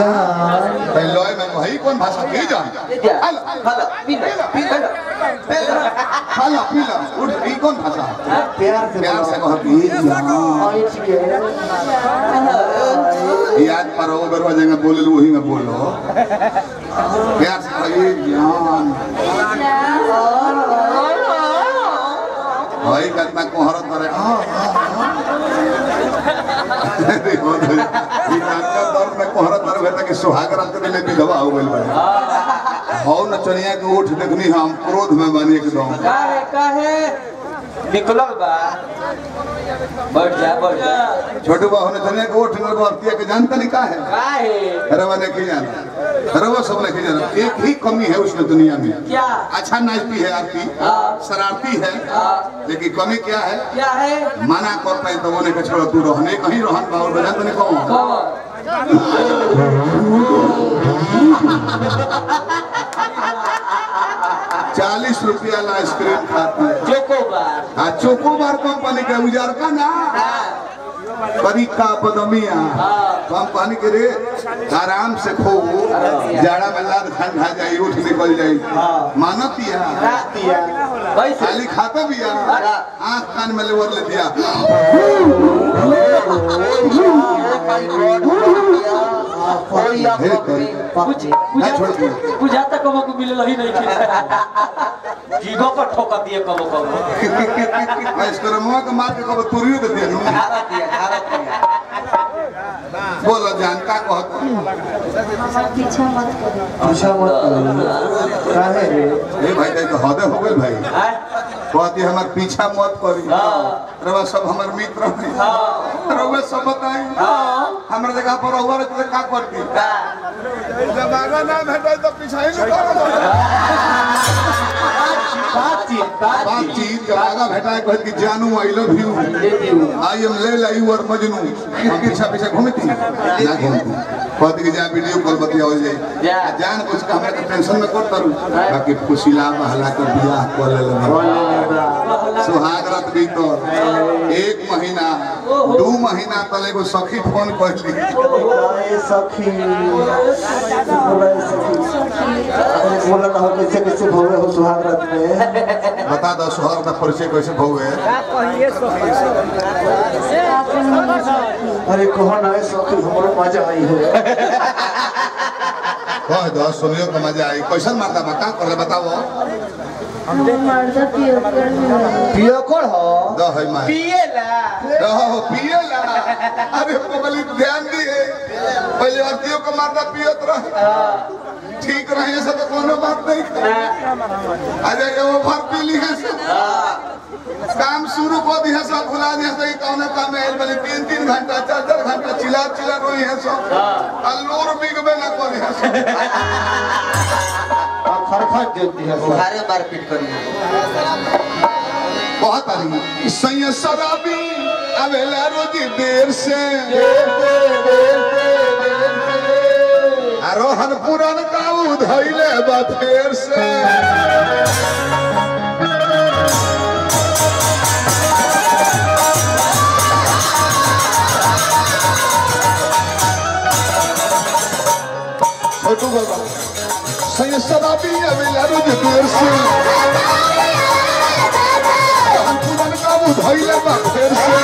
जान लॉय में वही कौन भाषा की जान हाला पीला उठ ई कौन भाषा प्यार से कह की जान याद पर ओवर वजह बोले वही में बोलो प्यार से कही जान भाई कितना कोहरत करे दौर में कोहरत करे कि सुहाग रात के लिए विधवा हो गई भाई हौ नचनिया के उठ देखनी हम क्रोध में बनी एकदम काहे निकलल बा बैठ जा छोटू बाबू नचनिया के उठ में बरतिया के जानता नहीं का है काहे रवा ने की जाना रवा सब ने की जाना एक ही कमी है उस दुनिया में क्या अच्छा नाचती है आपकी शरारती है लेकिन कमी क्या है मना करता है तो वो ने छोड़ तू रहने कहीं रहन बाबू बजान तो नहीं कहूं 40 रुपया ला आइसक्रीम खाती है चोकोबार चोकोबार कंपनी के उजार का ना परीक्षा बदमिया कंपनी के रे आराम से खो जाड़ा में लाद ठंडा जाई उठ निकल जाई मानतिया खाली खाता भी आँख कान में लेवर ले दिया बुझाता कबो को मिले ही नहीं जीगो पर ठोका दिए कबो मैं इसको रमुआ के मार के कबो तुरियो दे दिया बोलो जानता कहत पीछा मत करो काहे रे ए भाई तो हदे हो गइल भाई कहती हमार पीछा मत करी रवा सब हमार मित्र हैं रवा सब बताई हमरा जगह पर रवा रे तो का करती जमाना ना भेटै तो पीछा ही न करो बातचीत जमाना भेटा कहत कि जानू I love you I am Laila you और मजनू पीछा पीछे घूमती ना घूमती कहती कि जा वीडियो कॉल बतियाओ जाए जान कुछ का हमरा टेंशन में कर करू बाकी खुशीला बहला के बियाह कर ले सुहाग रात बीतल 1 महीना 2 महीना तले एगो सखी फोन करली सखी बोला ना हो कैसे भोगे हो सुहाग रात में बता दो सुहाग का परिचय कैसे भोगे अरे कहो ना सखी हमरो मजा आई है कह दो सुनियो का मजा आई कैसन मारता बता कर बताओ मर्दा पियोकर हो दो है मार पिएला अरे पगली ध्यान दिए पहले अतियो को मारता पियत रहे ठीक रहे ऐसा तो कोनो बात नहीं अरे वो भर पीली है सब काम शुरू कर दिया सब भुला दिया सही कौन काम है बल्कि 3-3 घंटा 4-4 घंटा चिल्ला रोई है सब अल्लोर बिगबे ना कर है सब खरखट देती है सारे मारपीट करी बहुत आली सैया शराबी अवेला रोजी देर से रोहन पुरान का उधैले बफेर से छोटू बाबा सही शराबी अवेला रोजी देर से रोहन पुरान का उधैले बफेर से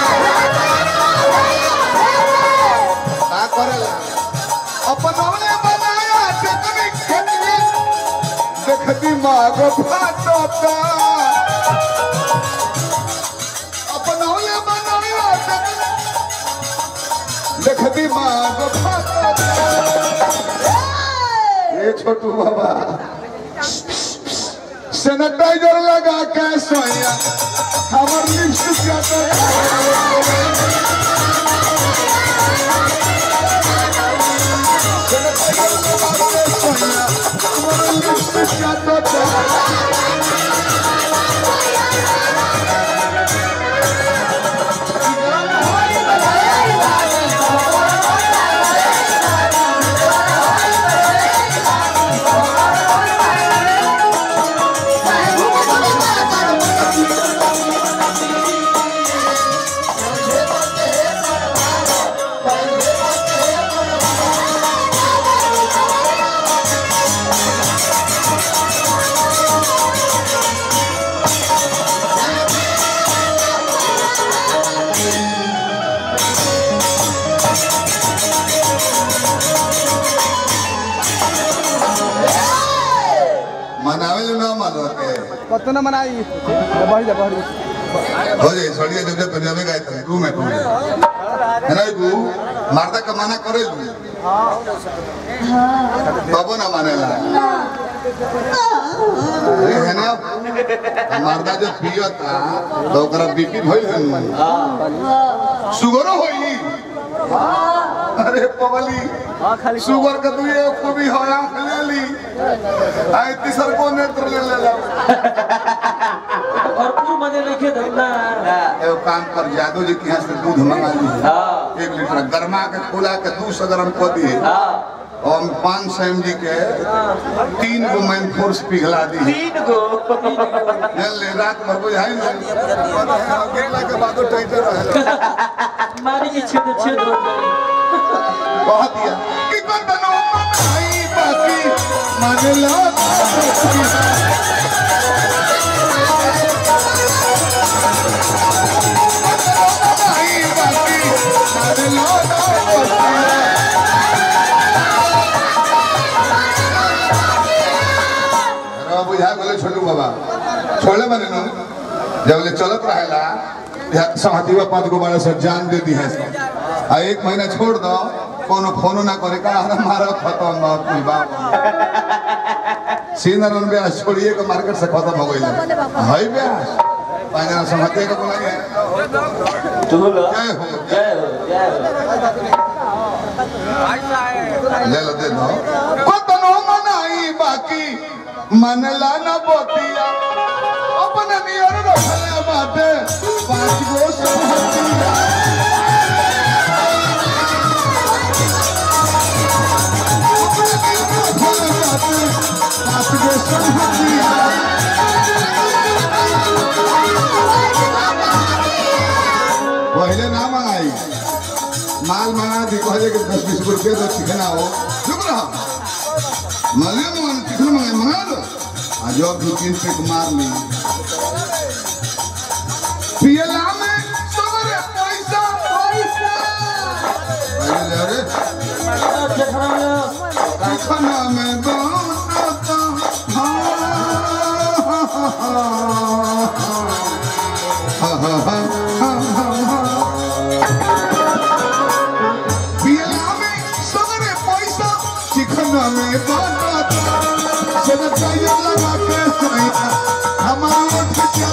का करेला अपनौले बनाया टेक्निक देखती माग फाटता अपनौले बनाया देखती माग फाटता ये छोटू बाबा सैनिटाइजर लगा के सोया हमर लिप्स जाता मनावे जो ना मानो के कत न मनाई बढ़ जा हो जाए सड़िया जब जब पंजाबी गाय तू मैं तू है ना तू मारदा कमाना करे लू बाबू ना मानेला है ना मारदा जब पियता तो ओकरा बीपी भइल है शुगर होई अरे पवली शुगर का तू ये को भी होया ले ली आई तीसर को नेत्र ले ला भरपूर मजे लेके धरना ए काम कर जादू जी के यहाँ से दूध मंगा ली 1 लीटर गरमा के खोला के 200 ग्राम को दिए और 500 mg के 3 गो मैन फोर्स पिघला दी 3 गो ले रात भर बुझाई ना गिरला के बाद टाइटर रहे मारी की छेद छेद हो गई बहुत दिया कि कौन बनो मनाई बाकी मानेला बुझा बोले छोटू बाबा छोड़े बने नो जब ले चलत रहेला सहतीवा 5 गो बड़ा से जान दे दी है आ 1 महीना छोड़ दो कोनो फोन ना करे का मारा खत्म बाप रे बाप सीनरन बे छोड़िए के मार्केट से खत्म हो गइल है बे पांजना सहते के बोला तू लो जय हो जय हो ले लो दे दो कतनो मनाई बाकी मनला न बोतिया अपने नियर रखले बाटे 5 गो सहतिया पहले ना मंगाई माल मंगा दी कहले कि 10-20 रुपये तो चिकना हो चुप रहा मालिक मन चिकन मंगा दो आज और 2-3 पेट मार ली पियला में सबरे पैसा अरे अरे खाना में बाटा पियला में सबरे पैसा चिकना में बाटा जब चाहिए लगा के हमारा क्या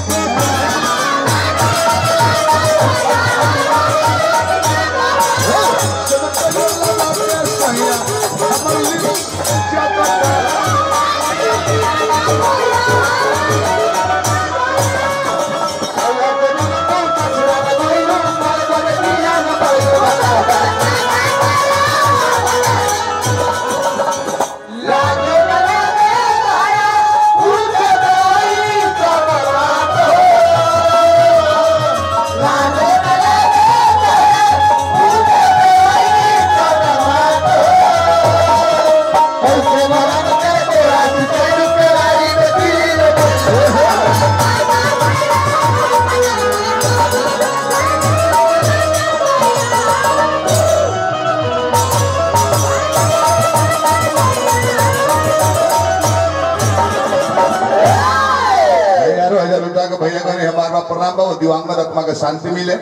प्रणाम बाबू दिवांगत आत्मा के शांति मिले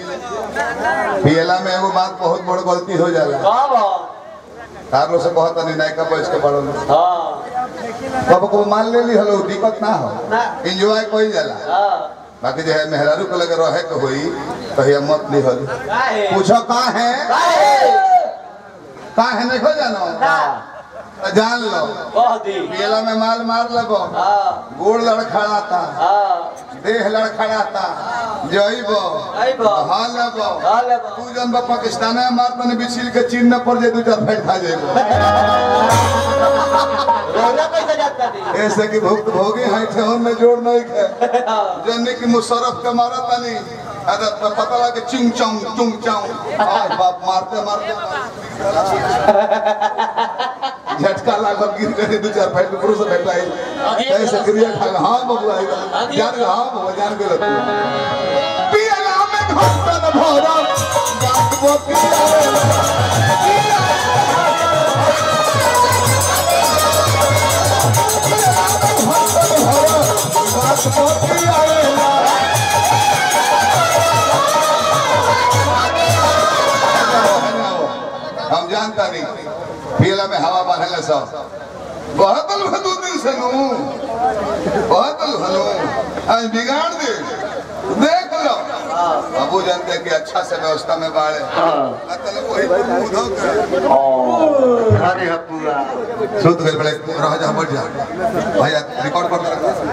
पियला में एगो बात बहुत बड़ गलती हो जाला तारो से बहुत नहीं नायका बॉयज के बड़ो हां कब को मान ले ली हलो दिक्कत ना हो एंजॉय कोई जाला बाकी जो है मेहरारू को लगे रहे के होई तो ये मत ली हल पूछो का है नहीं खो जानो जान लो पियला में माल मार लगो गोड़ लड़खड़ाता देह लड़खड़ाता जइबो हां लेबो तू जन पाकिस्तान में मार तने बिछिल के चीन न पड़ जाए 2-4 फाइट खा जाइबो रोजा कैसे जाता दी ऐसे कि भुक्त भोगी है ठहर में जोड़ नहीं है जन्ने की मुशर्रफ के मारा तनी अरे पता लगा चिंग चाऊ और बाप मारते झटका लागल गिर गए 2-4 फाइट पुरुष बैठा है ऐसे क्रिया खा हां बबुआ जान हां बबुआ जान के लग पियला में घटन भरा बात वो पिया जानता नहीं पीला में हवा बढ़ेला सब बहतल भदू दिन से नू बहतल भलो आज बिगाड़ दे देख लो बाबू जानते कि अच्छा से व्यवस्था में बाढ़े मतलब वही उधो अरे पूरा सुध गए बड़े रह जा बढ़ जा भैया रिकॉर्ड कर